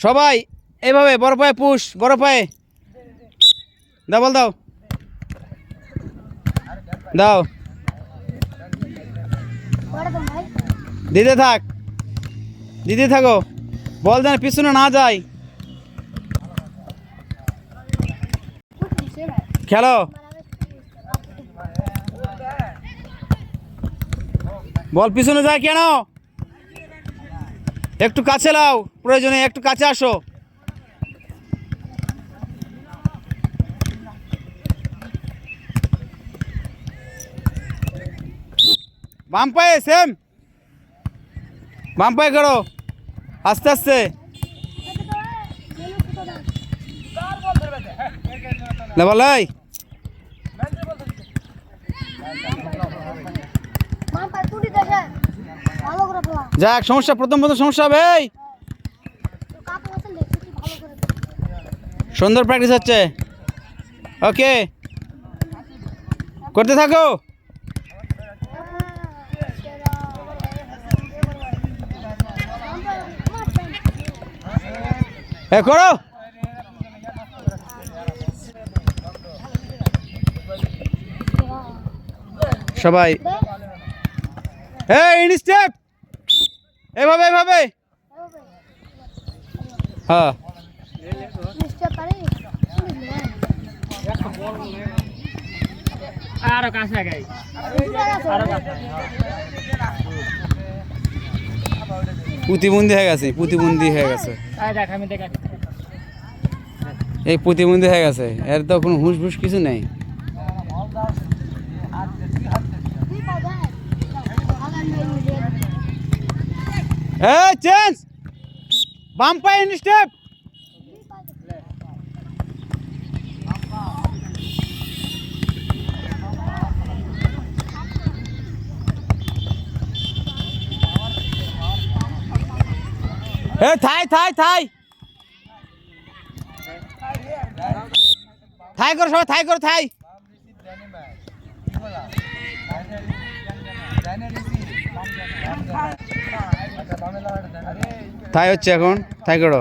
সবাই এইভাবে বড় পায়ে পুশ, বড় পায়ে দাও, বল দাও, দাও, দিতে থাক, দিতে থাকো, বল যেন পিছনে না যায়। খেলো, বল পিছনে যায় কেন? একটু কাছে লাও, প্রয়োজনে একটু কাছে আসো। বাম পায়ে সেম, বাম পায়ে করো, আস্তে আস্তে। বল এই যাক, সমস্যা প্রথম সমস্যা হবে। এই সুন্দর প্র্যাকটিস হচ্ছে, ওকে করতে থাকো। করো সবাই, এই স্টেপ, এভাবে এভাবে, হ্যাঁ আরো কাছে গাই, প্রতিবন্ধী হয়ে গেছে, প্রতিবন্ধী হয়ে গেছে, এই প্রতিবন্ধী হয়ে গেছে, এর তো কোনো হুঁশ ফুস কিছু নেই। চেঞ্জ, বাম পায়ে স্টেপ, থাই থাই থাই থাই করো সবাই, থাই করো, থাই থাই হচ্ছে এখন, থাই করো।